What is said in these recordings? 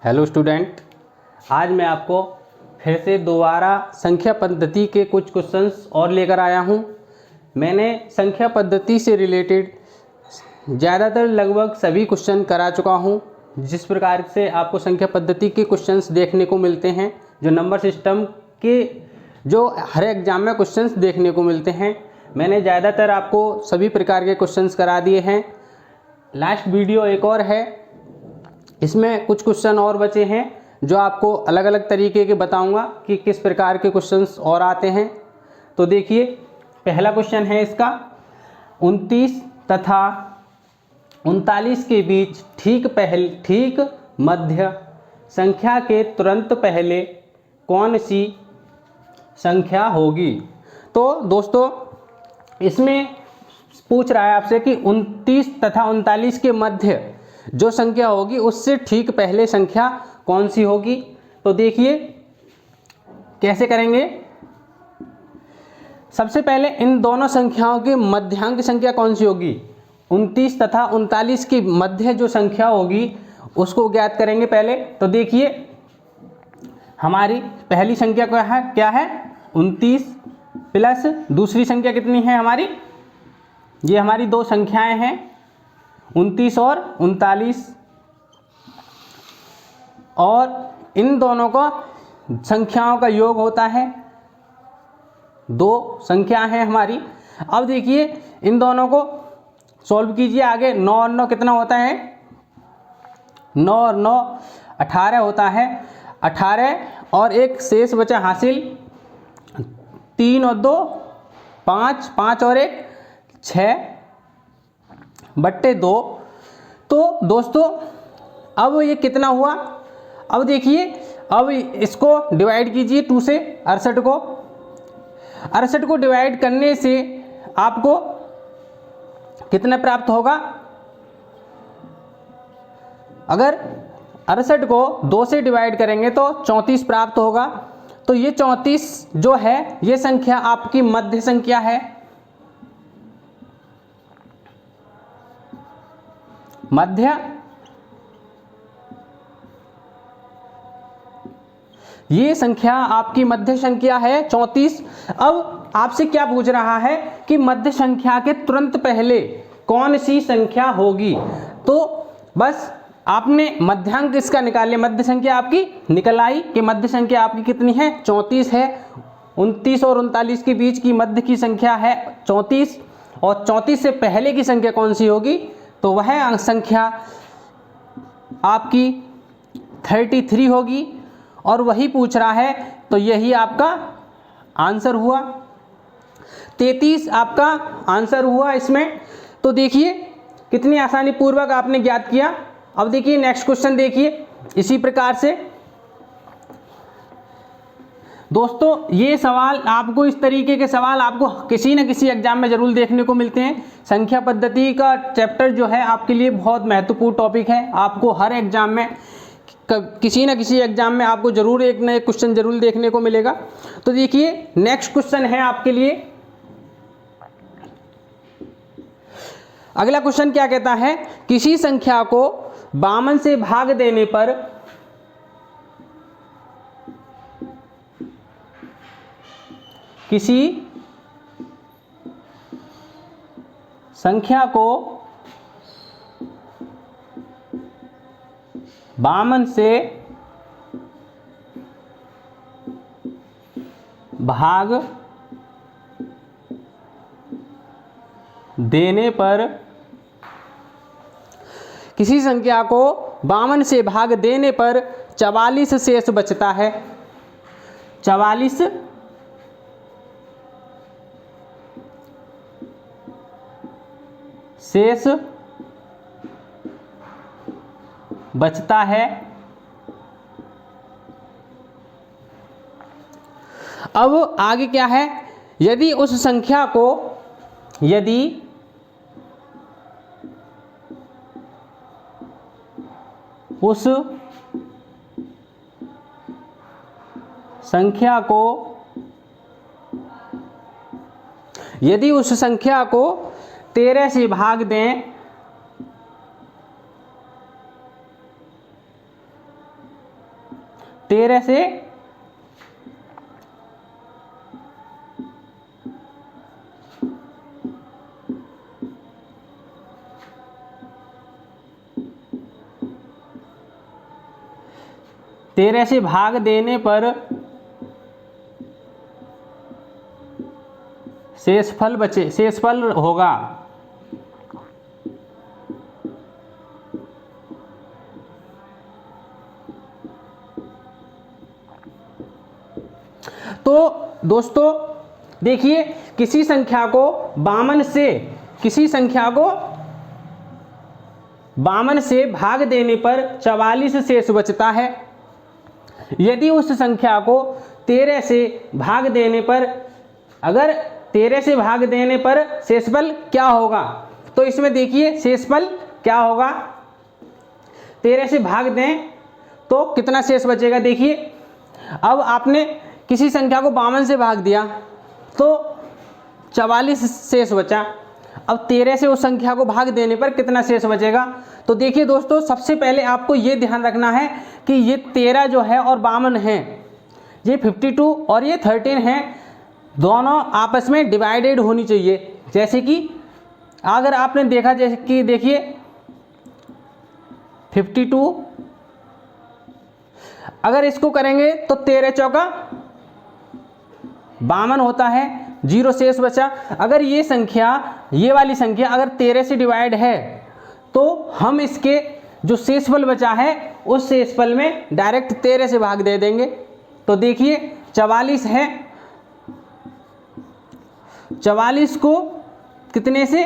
Hello student, आज मैं आपको फिर से दोबारा संख्या पद्धति के कुछ क्वेश्चंस और लेकर आया हूं। मैंने संख्या पद्धति से रिलेटेड ज़्यादातर लगभग सभी क्वेश्चन करा चुका हूं। जिस प्रकार से आपको संख्या पद्धति के क्वेश्चंस देखने को मिलते हैं, जो नंबर सिस्टम के जो हर एग्जाम में क्वेश्चंस देखने को मिलते हैं, मैंने ज़्यादातर आपको सभी प्रकार के क्वेश्चंस करा दिए हैं। लास्ट वीडियो एक और है, इसमें कुछ क्वेश्चन और बचे हैं जो आपको अलग अलग तरीके के बताऊंगा कि किस प्रकार के क्वेश्चंस और आते हैं। तो देखिए, पहला क्वेश्चन है इसका, 29 तथा 39 के बीच ठीक मध्य संख्या के तुरंत पहले कौन सी संख्या होगी। तो दोस्तों, इसमें पूछ रहा है आपसे कि 29 तथा 39 के मध्य जो संख्या होगी उससे ठीक पहले संख्या कौन सी होगी। तो देखिए कैसे करेंगे। सबसे पहले इन दोनों संख्याओं की मध्यांक संख्या कौन सी होगी। 29 तथा 39 की मध्य जो संख्या होगी उसको ज्ञात करेंगे पहले। तो देखिए, हमारी पहली संख्या क्या है 29 प्लस दूसरी संख्या कितनी है हमारी, ये हमारी दो संख्याएं हैं 29 और 39, और इन दोनों का संख्याओं का योग होता है, दो संख्या है हमारी। अब देखिए, इन दोनों को सॉल्व कीजिए आगे। 9 और 9 कितना होता है, 9 और 9 18 होता है। 18 और एक शेष बचा हासिल, 3 और 2 5, 5 और एक 6/2। तो दोस्तों, अब ये कितना हुआ। अब देखिए, अब इसको डिवाइड कीजिए 2 से 68 को डिवाइड करने से आपको कितना प्राप्त होगा। अगर 68 को 2 से डिवाइड करेंगे तो 34 प्राप्त होगा। तो ये 34 जो है ये संख्या आपकी मध्य संख्या है। मध्य ये संख्या आपकी मध्य संख्या है 34। अब आपसे क्या पूछ रहा है कि मध्य संख्या के तुरंत पहले कौन सी संख्या होगी। तो बस आपने मध्यांक इसका निकाले, मध्य संख्या आपकी निकल आई कि मध्य संख्या आपकी कितनी है 34 है। 29 और 39 के बीच की मध्य की संख्या है 34, और 34 से पहले की संख्या कौन सी होगी, तो वह संख्या आपकी 33 होगी, और वही पूछ रहा है। तो यही आपका आंसर हुआ, 33 आपका आंसर हुआ इसमें। तो देखिए कितनी आसानी पूर्वक आपने ज्ञात किया। अब देखिए नेक्स्ट क्वेश्चन देखिए इसी प्रकार से। दोस्तों, ये सवाल आपको, इस तरीके के सवाल आपको किसी न किसी एग्जाम में जरूर देखने को मिलते हैं। संख्या पद्धति का चैप्टर जो है आपके लिए बहुत महत्वपूर्ण टॉपिक है। आपको हर एग्जाम में, किसी न किसी एग्जाम में आपको जरूर एक न एक क्वेश्चन जरूर देखने को मिलेगा। तो देखिए नेक्स्ट क्वेश्चन है आपके लिए, अगला क्वेश्चन क्या कहता है, किसी संख्या को 52 से भाग देने पर किसी संख्या को 52 से भाग देने पर, किसी संख्या को 52 से भाग देने पर 44 शेष बचता है। 44 शेष बचता है। अब आगे क्या है, यदि उस संख्या को, यदि उस संख्या को, यदि उस संख्या को 13 से भाग दें 13 से भाग देने पर शेषफल होगा। तो दोस्तों देखिए, किसी संख्या को 52 से भाग देने पर 44 शेष बचता है। यदि उस संख्या को 13 से भाग देने पर, अगर 13 से भाग देने पर शेषफल क्या होगा, तो इसमें देखिए शेषफल क्या होगा, 13 से भाग दें तो कितना शेष बचेगा। देखिए अब आपने किसी संख्या को 52 से भाग दिया तो 44 शेष बचा। अब 13 से उस संख्या को भाग देने पर कितना शेष बचेगा। तो देखिए दोस्तों, सबसे पहले आपको ये ध्यान रखना है कि ये 13 जो है और 52 है, ये 52 और ये 13 है, दोनों आपस में डिवाइडेड होनी चाहिए। जैसे कि अगर आपने देखा, जैसे कि देखिए 52 अगर इसको करेंगे तो 13 चौका 52 होता है, 0 शेष बचा। अगर ये वाली संख्या अगर 13 से डिवाइड है तो हम इसके जो शेषफल बचा है उस शेषफल में डायरेक्ट 13 से भाग दे देंगे। तो देखिए 44 है, 44 को कितने से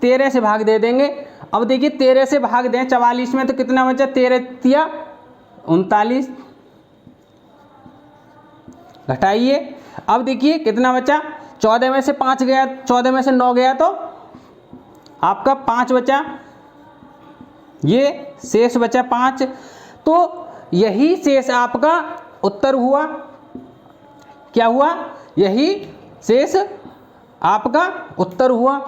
13 से भाग दे देंगे। अब देखिए 13 से भाग दें 44 में तो कितना बचा, 13 तिया 39, घटाइए। अब देखिए कितना बचा, 14 में से 5 गया, 14 में से 9 गया तो आपका 5 बचा, ये शेष बचा 5। तो यही शेष आपका उत्तर हुआ। क्या हुआ, यही शेष आपका उत्तर हुआ।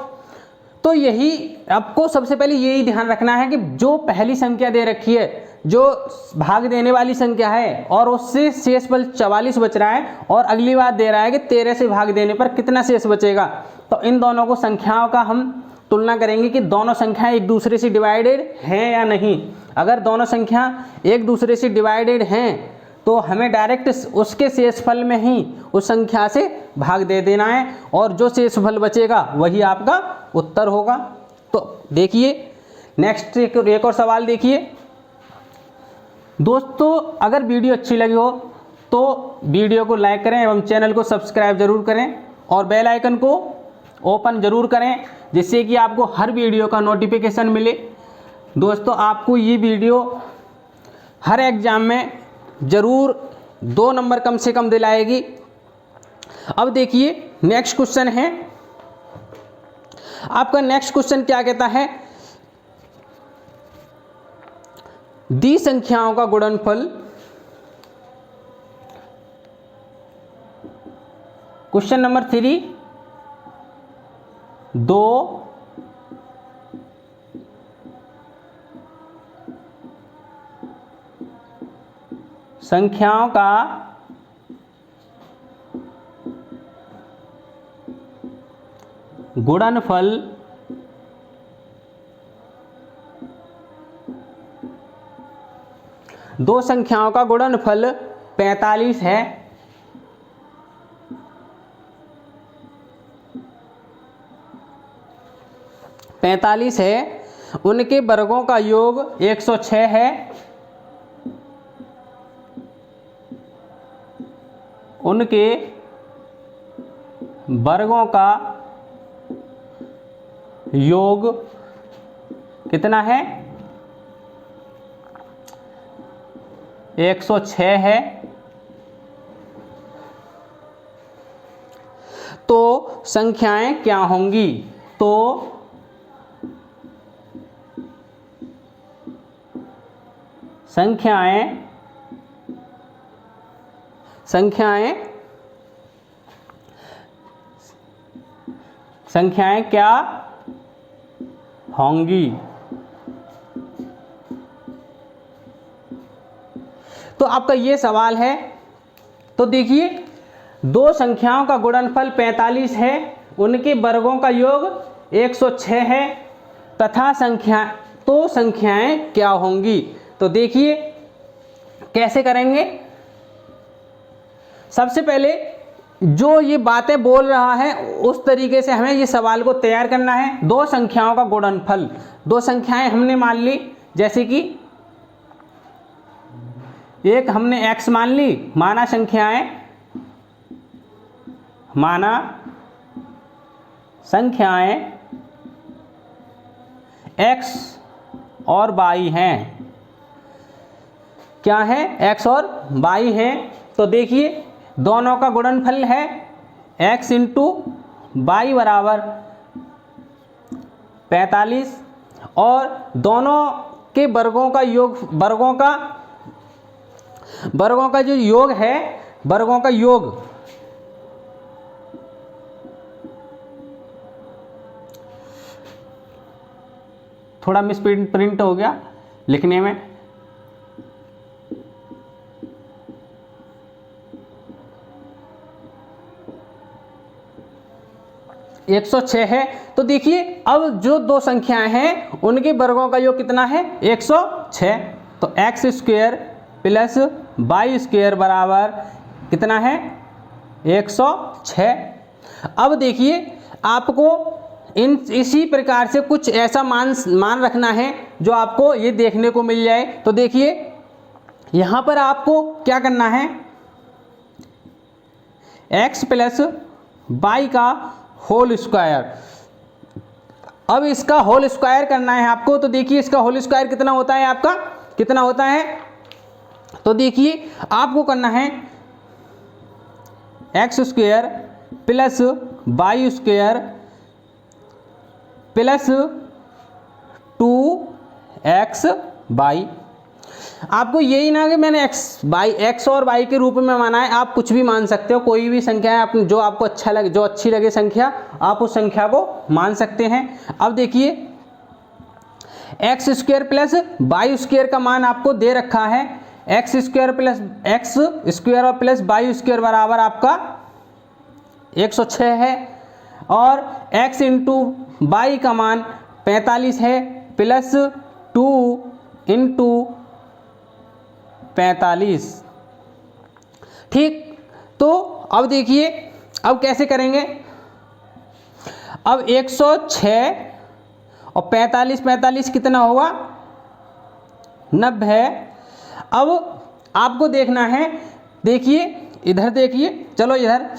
तो यही आपको सबसे पहले यही ध्यान रखना है कि जो पहली संख्या दे रखी है, जो भाग देने वाली संख्या है और उससे शेषफल 44 बच रहा है, और अगली बात दे रहा है कि 13 से भाग देने पर कितना शेष बचेगा। तो इन दोनों को संख्याओं का हम तुलना करेंगे कि दोनों संख्याएं एक दूसरे से डिवाइडेड हैं या नहीं। अगर दोनों संख्या एक दूसरे से डिवाइडेड हैं तो हमें डायरेक्ट उसके शेषफल में ही उस संख्या से भाग दे देना है, और जो शेषफल बचेगा वही आपका उत्तर होगा। तो देखिए नेक्स्ट एक और सवाल देखिए दोस्तों। अगर वीडियो अच्छी लगी हो तो वीडियो को लाइक करें एवं चैनल को सब्सक्राइब जरूर करें, और बेल आइकन को ओपन जरूर करें, जिससे कि आपको हर वीडियो का नोटिफिकेशन मिले। दोस्तों आपको ये वीडियो हर एग्ज़ाम में ज़रूर 2 नंबर कम से कम दिलाएगी। अब देखिए नेक्स्ट क्वेश्चन है आपका। नेक्स्ट क्वेश्चन क्या कहता है, दी संख्याओं का गुणनफल। क्वेश्चन नंबर 3, 2 संख्याओं का गुणनफल दो संख्याओं का गुणनफल 45 है। उनके वर्गों का योग 106 है। उनके वर्गों का योग कितना है, 106 है। तो संख्याएं क्या होंगी, तो संख्याएं क्या होंगी। तो आपका ये सवाल है। तो देखिए, दो संख्याओं का गुणनफल 45 है, उनके वर्गों का योग 106 है तथा संख्याएं क्या होंगी। तो देखिए कैसे करेंगे। सबसे पहले जो ये बातें बोल रहा है उस तरीके से हमें ये सवाल को तैयार करना है। दो संख्याओं का गुणनफल, दो संख्याएं हमने मान ली, जैसे कि एक हमने x मान ली, माना संख्याएं x और y हैं। क्या है? x और y हैं। तो देखिए दोनों का गुणनफल है x इंटू वाई बराबर 45 और दोनों के वर्गों का जो योग है, वर्गों का योग थोड़ा मिस प्रिंट हो गया लिखने में। एक 106 है। तो देखिए अब जो दो संख्याएं हैं उनके वर्गों का योग कितना है? 106। तो x square plus y square बराबर कितना है? 106। अब देखिए आपको इसी प्रकार से कुछ ऐसा मान रखना है जो आपको ये देखने को मिल जाए। तो देखिए यहाँ पर आपको क्या करना है? x प्लस वाई का होल स्क्वायर। अब इसका होल स्क्वायर करना है आपको। तो देखिए इसका होल स्क्वायर कितना होता है आपका? कितना होता है? तो देखिए आपको करना है x square plus y square plus 2xy। आपको यही ना कि मैंने x और y के रूप में माना है, आप कुछ भी मान सकते हो, कोई भी संख्या है आप जो आपको अच्छा लगे, जो अच्छी लगे संख्या, आप उस संख्या को मान सकते हैं। अब देखिए x square plus y square का मान आपको दे रखा है। x स्क्वायर और प्लस वाई स्क्वायर बराबर आपका 106 है और x इंटू वाई का मान 45 है प्लस 2 इंटू 45। ठीक, तो अब देखिए अब कैसे करेंगे। अब 106 और 45 कितना होगा? 90। अब आपको देखना है, देखिए इधर देखिए, चलो इधर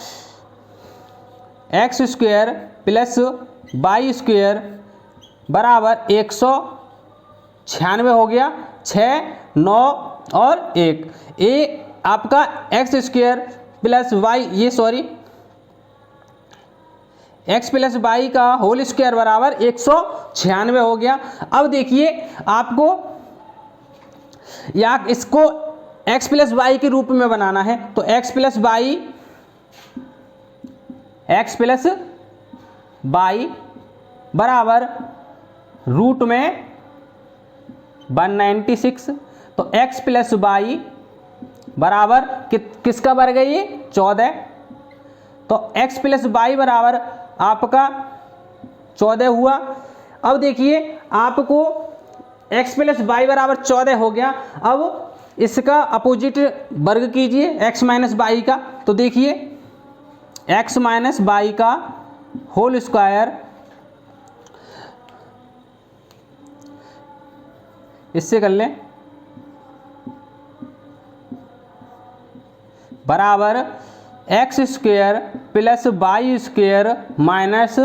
x square plus y square बराबर 196 हो गया। 6, 9 और 1, ये आपका x square plus y x plus y का होल स्क्वायर बराबर 196 हो गया। अब देखिए आपको या इसको x प्लस वाई के रूप में बनाना है। तो x प्लस वाई बराबर रूट में 196। तो x प्लस वाई बराबर किसका वर्ग है? ये 14। तो x प्लस वाई बराबर आपका 14 हुआ। अब देखिए आपको x प्लस वाई बराबर 14 हो गया। अब इसका अपोजिट वर्ग कीजिए x माइनस वाई का। तो देखिए x माइनस वाई का होल स्क्वायर, इससे कर लें, बराबर x square plus y square minus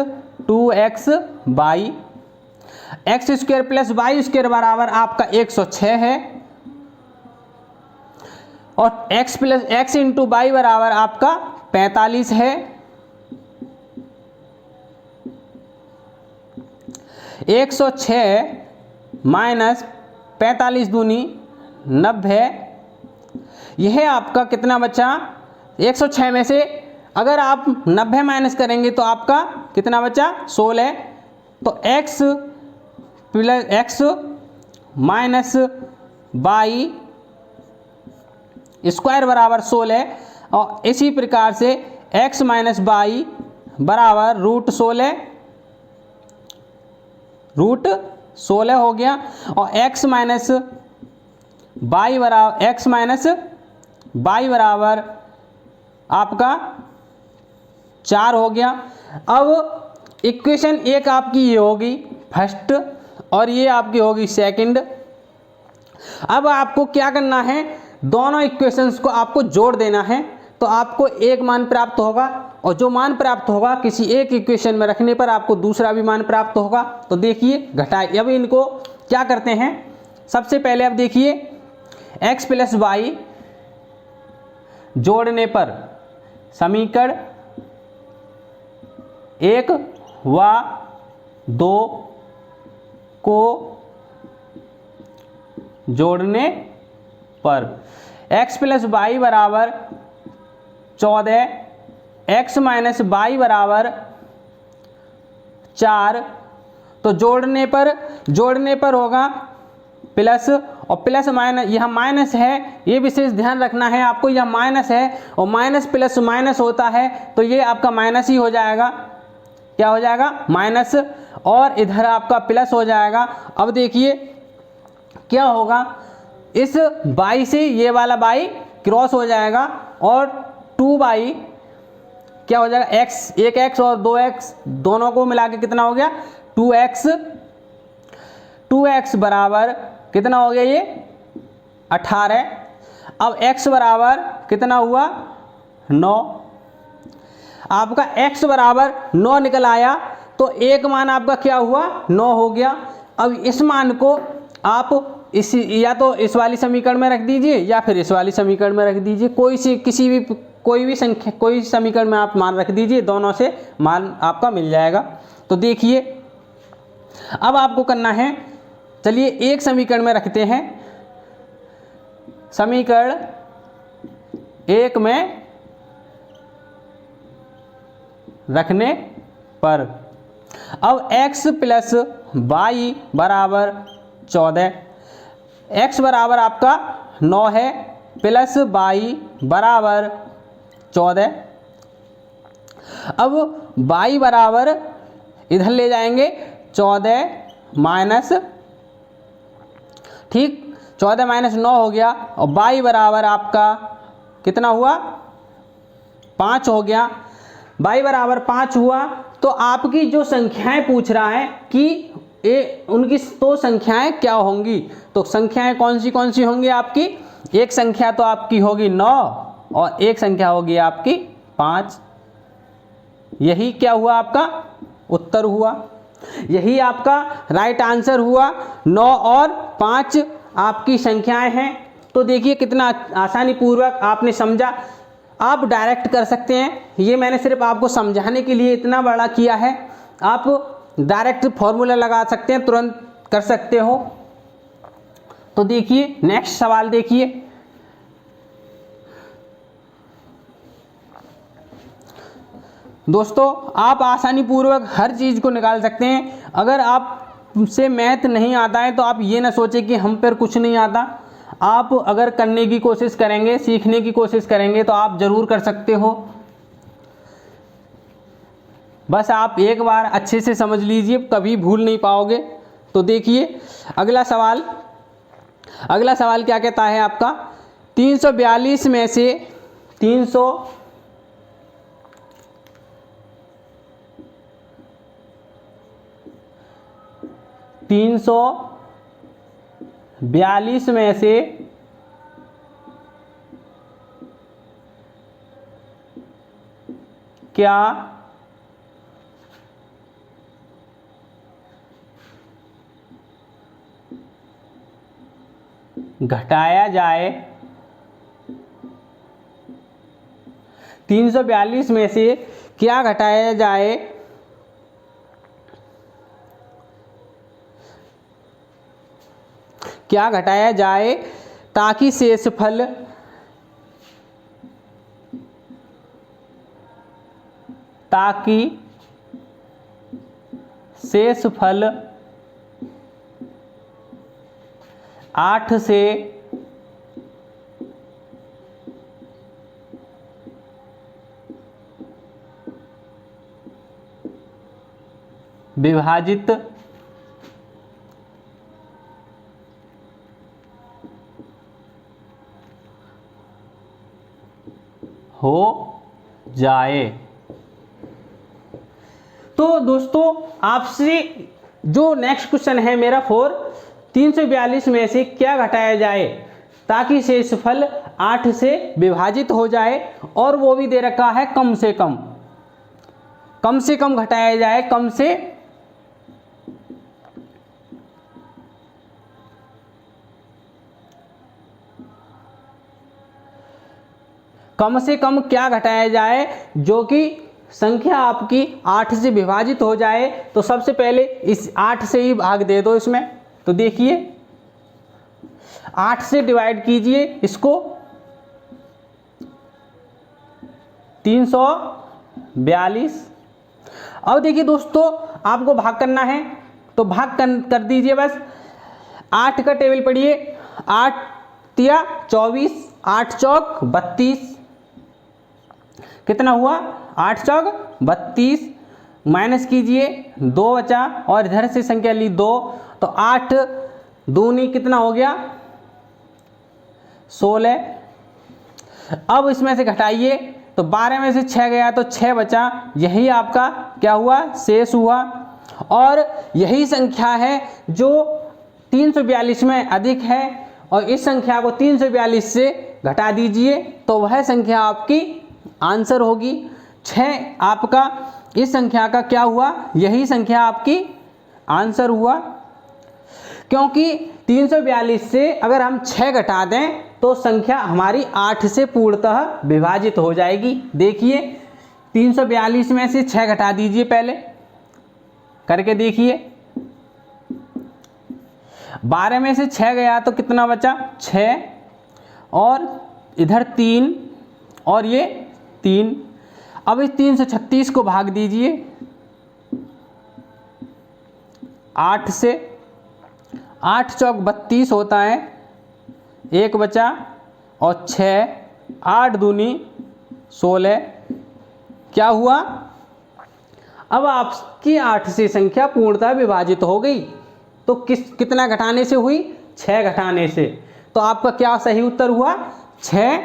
2xy। x square plus y square बराबर आपका 106 है और x इंटू वाई बराबर आपका 45 है। 106 माइनस 45 दूनी 90। यह आपका कितना बचा? 106 में से अगर आप 90 माइनस करेंगे तो आपका कितना बचा? 16। तो x plus x minus y square बराबर 16 और इसी प्रकार से x माइनस वाई बराबर रूट 16 हो गया और x माइनस वाई बराबर आपका 4 हो गया। अब इक्वेशन एक आपकी ये होगी फर्स्ट और ये आपकी होगी सेकंड। अब आपको क्या करना है, दोनों इक्वेशंस को आपको जोड़ देना है तो आपको एक मान प्राप्त होगा और जो मान प्राप्त होगा किसी एक इक्वेशन में रखने पर आपको दूसरा भी मान प्राप्त होगा। तो देखिए घटाए, अब इनको क्या करते हैं, सबसे पहले अब देखिए x प्लस वाई जोड़ने पर समीकरण 1 व 2 को जोड़ने पर x प्लस वाई बराबर 14, x माइनस वाई बराबर 4। तो जोड़ने पर होगा प्लस और प्लस माइनस, यह माइनस है, ये विशेष ध्यान रखना है आपको, यह माइनस है और माइनस प्लस माइनस होता है तो ये आपका माइनस ही हो जाएगा। क्या हो जाएगा, माइनस, और इधर आपका प्लस हो जाएगा। अब देखिए क्या होगा, इस बाई से ये वाला बाई क्रॉस हो जाएगा और 2y क्या हो जाएगा, x, एक x और 2x दोनों को मिला के कितना हो गया 2x बराबर कितना हो गया, ये 18। अब x बराबर कितना हुआ 9। आपका x बराबर 9 निकल आया तो एक मान आपका क्या हुआ 9 हो गया। अब इस मान को आप इस या तो इस वाली समीकरण में रख दीजिए या फिर इस वाली समीकरण में रख दीजिए, कोई भी संख्या, कोई समीकरण में आप मान रख दीजिए, दोनों से मान आपका मिल जाएगा। तो देखिए अब आपको करना है, चलिए एक समीकरण में रखते हैं, समीकरण 1 में रखने पर अब x प्लस वाई बराबर 14, x बराबर आपका 9 है प्लस वाई बराबर 14। अब y बराबर इधर ले जाएंगे 14 माइनस, ठीक, 14 माइनस 9 हो गया और y बराबर आपका कितना हुआ 5 हो गया। y बराबर 5 हुआ तो आपकी जो संख्याएं पूछ रहा है कि उनकी तो संख्याएं क्या होंगी, तो संख्याएं कौन सी होंगी आपकी, एक संख्या तो आपकी होगी 9 और एक संख्या होगी आपकी 5। यही क्या हुआ आपका उत्तर हुआ, यही आपका राइट आंसर हुआ। 9 और 5 आपकी संख्याएं हैं। तो देखिए कितना आसानी पूर्वक आपने समझा, आप डायरेक्ट कर सकते हैं, ये मैंने सिर्फ आपको समझाने के लिए इतना बड़ा किया है। आप डायरेक्ट फॉर्मूला लगा सकते हैं, तुरंत कर सकते हो। तो देखिए नेक्स्ट सवाल देखिए, दोस्तों आप आसानी पूर्वक हर चीज़ को निकाल सकते हैं। अगर आपसे मैथ नहीं आता है तो आप ये ना सोचें कि हम पर कुछ नहीं आता, आप अगर करने की कोशिश करेंगे, सीखने की कोशिश करेंगे तो आप ज़रूर कर सकते हो। बस आप एक बार अच्छे से समझ लीजिए, कभी भूल नहीं पाओगे। तो देखिए अगला सवाल क्या कहता है आपका, 342 में से 342 में से क्या घटाया जाए, 342 में से क्या घटाया जाए ताकि शेषफल शेषफल 8 से विभाजित हो जाए। तो दोस्तों आपसे जो नेक्स्ट क्वेश्चन है मेरा 4, 342 में से क्या घटाया जाए ताकि शेषफल 8 से विभाजित हो जाए, और वो भी दे रखा है कम से कम घटाया जाए, कम से कम क्या घटाया जाए जो कि संख्या आपकी 8 से विभाजित हो जाए। तो सबसे पहले इस 8 से ही भाग दे दो इसमें। तो देखिए 8 से डिवाइड कीजिए इसको, 342। अब देखिए दोस्तों आपको भाग करना है तो भाग कर दीजिए बस। 8 का टेबल पढ़िए, 8 तिया 24, 8 चौक 32, कितना हुआ 8 चौक 32, माइनस कीजिए 2 बचा और इधर से संख्या ली 2, तो 8 दूनी कितना हो गया 16। अब इसमें से घटाइए तो 12 में से 6 गया तो 6 बचा, यही आपका क्या हुआ शेष हुआ। और यही संख्या है जो 342 में अधिक है, और इस संख्या को 342 से घटा दीजिए तो वह संख्या आपकी आंसर होगी। 6 आपका इस संख्या का क्या हुआ, यही संख्या आपकी आंसर हुआ। क्योंकि 342 से अगर हम 6 घटा दें तो संख्या हमारी 8 से पूर्णतः विभाजित हो जाएगी। देखिए 342 में से 6 घटा दीजिए, पहले करके देखिए। 12 में से 6 गया तो कितना बचा 6, और इधर 3 और ये 3। अब इस 336 को भाग दीजिए 8 से, 8 चौक 32 होता है, 1 बचा और 6, 8 दूनी 16, क्या हुआ। अब आपकी 8 से संख्या पूर्णतः विभाजित हो गई। तो कितना घटाने से हुई, 6 घटाने से। तो आपका क्या सही उत्तर हुआ 6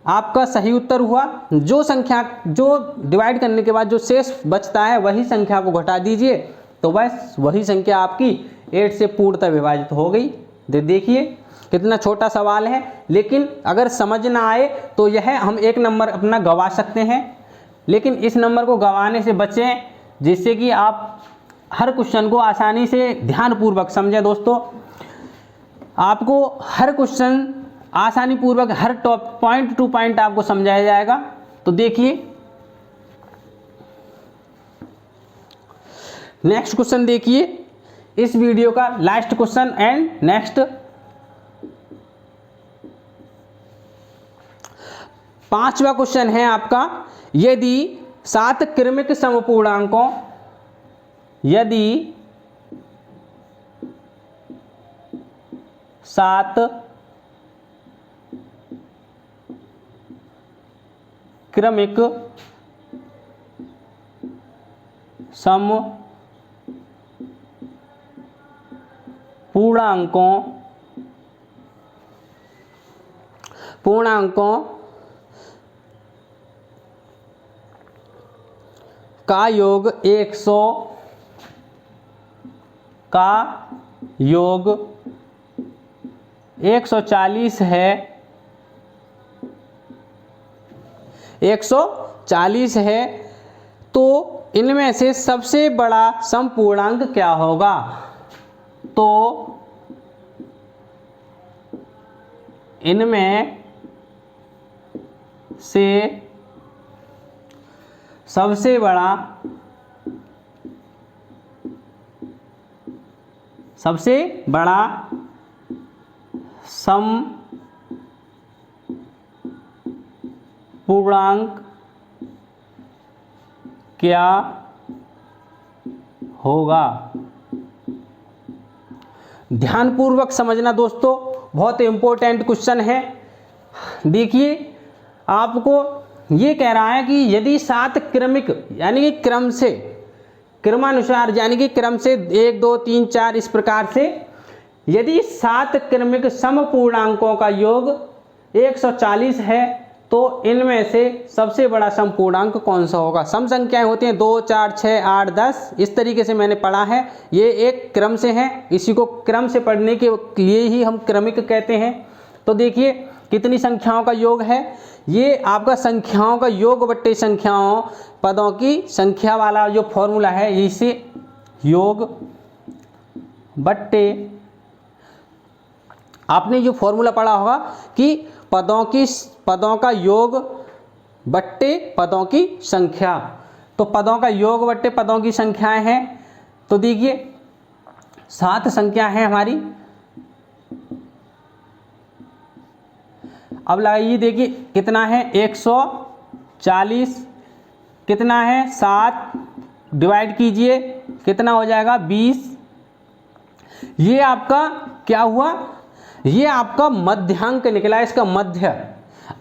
आपका सही उत्तर हुआ। जो संख्या जो डिवाइड करने के बाद जो शेष बचता है वही संख्या को घटा दीजिए तो बस वही संख्या आपकी 8 से पूर्णतः विभाजित हो गई। देखिए कितना छोटा सवाल है, लेकिन अगर समझ ना आए तो यह हम 1 नंबर अपना गंवा सकते हैं, लेकिन इस नंबर को गंवाने से बचें जिससे कि आप हर क्वेश्चन को आसानी से ध्यानपूर्वक समझें। दोस्तों आपको हर क्वेश्चन आसानी पूर्वक हर पॉइंट टू पॉइंट आपको समझाया जाएगा। तो देखिए नेक्स्ट क्वेश्चन देखिए, इस वीडियो का लास्ट क्वेश्चन एंड नेक्स्ट। 5वां क्वेश्चन है आपका, यदि 7 क्रमिक समपूर्णांकों, यदि 7 क्रमिक पूर्णांकों का योग 100 का योग 140 है, 140 है, तो इनमें से सबसे बड़ा समपूर्णांक क्या होगा। तो इनमें से सबसे बड़ा समपूर्णांक क्या होगा। ध्यानपूर्वक समझना दोस्तों, बहुत इंपॉर्टेंट क्वेश्चन है। देखिए आपको ये कह रहा है कि यदि 7 क्रमिक यानी कि क्रम से क्रमानुसार, यानी कि क्रम से 1 2 3 4 इस प्रकार से। यदि 7 क्रमिक समपूर्णांकों का योग 140 है तो इनमें से सबसे बड़ा समपूर्णांक कौन सा होगा। सम संख्याएं होती हैं 2 4 6 8 10, इस तरीके से मैंने पढ़ा है। ये एक क्रम से है, इसी को क्रम से पढ़ने के लिए ही हम क्रमिक कहते हैं। तो देखिए कितनी संख्याओं का योग है, ये आपका संख्याओं का योग बट्टे संख्याओं पदों की संख्या वाला जो फॉर्मूला है, इसे योग बट्टे, आपने जो फॉर्मूला पढ़ा होगा कि पदों का योग बट्टे पदों की संख्या। तो पदों का योग बट्टे पदों की संख्याएं हैं। तो देखिए 7 संख्या है हमारी। अब लगाइए, देखिए कितना है 140, कितना है 7 डिवाइड कीजिए, कितना हो जाएगा 20। ये आपका क्या हुआ, ये आपका मध्यांक निकला, इसका मध्य।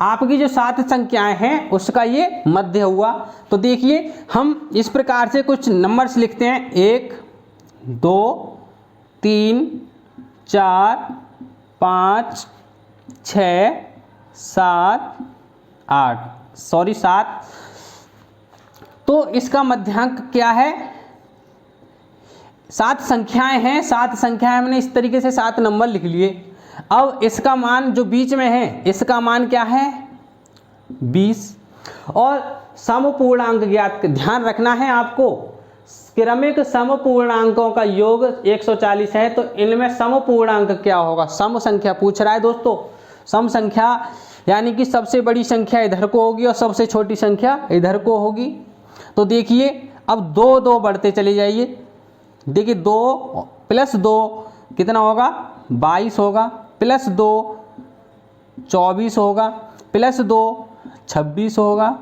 आपकी जो 7 संख्याएं हैं उसका ये मध्य हुआ। तो देखिए हम इस प्रकार से कुछ नंबर्स लिखते हैं, 1 2 3 4 5 6 7 8 तो इसका मध्यांक क्या है, 7 संख्याएं हैं, 7 संख्याएं हमने इस तरीके से 7 नंबर लिख लिए। अब इसका मान जो बीच में है, इसका मान क्या है 20। और समपूर्णांक ज्ञात, ध्यान रखना है आपको, क्रमिक समपूर्णांकों का योग 140 है, तो इनमें समपूर्णांक क्या होगा, सम संख्या पूछ रहा है दोस्तों। सम संख्या यानी कि सबसे बड़ी संख्या इधर को होगी और सबसे छोटी संख्या इधर को होगी। तो देखिए अब 2 2 बढ़ते चले जाइए, देखिए 2 + 2 कितना होगा 22 होगा, +2 24 होगा, +2 26 होगा।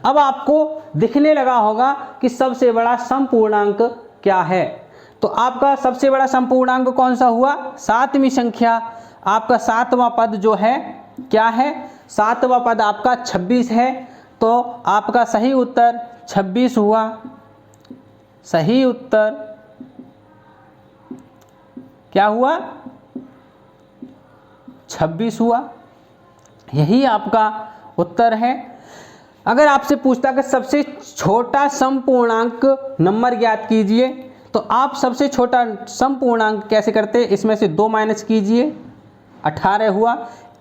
अब आपको दिखने लगा होगा कि सबसे बड़ा समपूर्णांक क्या है। तो आपका सबसे बड़ा समपूर्णांक कौन सा हुआ, 7वीं संख्या। आपका 7वां पद जो है क्या है, 7वां पद आपका 26 है। तो आपका सही उत्तर 26 हुआ। सही उत्तर क्या हुआ 26 हुआ, यही आपका उत्तर है। अगर आपसे पूछता कि सबसे छोटा समपूर्णांक नंबर ज्ञात कीजिए, तो आप सबसे छोटा समपूर्णांक कैसे करते, इसमें से 2 माइनस कीजिए, 18 हुआ।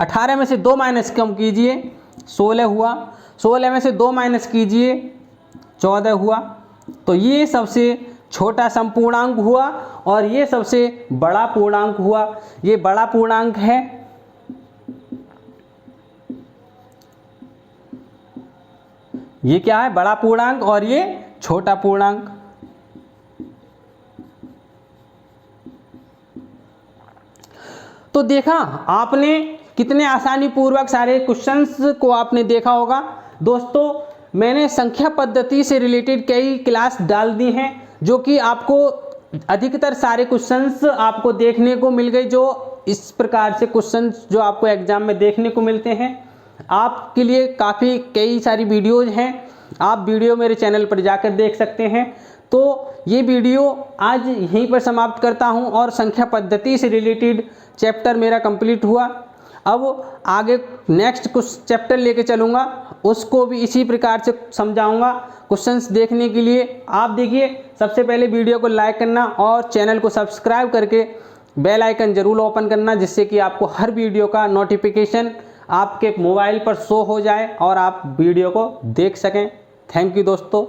18 में से 2 माइनस कम कीजिए, 16 हुआ। 16 में से 2 माइनस कीजिए, 14 हुआ। तो ये सबसे छोटा समपूर्णांक हुआ और ये सबसे बड़ा पूर्णांक हुआ। ये बड़ा पूर्णांक है, ये क्या है बड़ा पूर्णांक, और ये छोटा पूर्णांक। तो देखा आपने कितने आसानी पूर्वक सारे क्वेश्चंस को आपने देखा होगा। दोस्तों मैंने संख्या पद्धति से रिलेटेड कई क्लास डाल दी हैं, जो कि आपको अधिकतर सारे क्वेश्चंस आपको देखने को मिल गए, जो इस प्रकार से क्वेश्चंस जो आपको एग्जाम में देखने को मिलते हैं। आपके लिए काफ़ी कई सारी वीडियोज़ हैं, आप वीडियो मेरे चैनल पर जाकर देख सकते हैं। तो ये वीडियो आज यहीं पर समाप्त करता हूं और संख्या पद्धति से रिलेटेड चैप्टर मेरा कंप्लीट हुआ। अब आगे नेक्स्ट कुछ चैप्टर लेके चलूँगा, उसको भी इसी प्रकार से समझाऊंगा। क्वेश्चंस देखने के लिए आप देखिए, सबसे पहले वीडियो को लाइक करना और चैनल को सब्सक्राइब करके बेल आइकन ज़रूर ओपन करना, जिससे कि आपको हर वीडियो का नोटिफिकेशन आपके मोबाइल पर शो हो जाए और आप वीडियो को देख सकें। थैंक यू दोस्तों।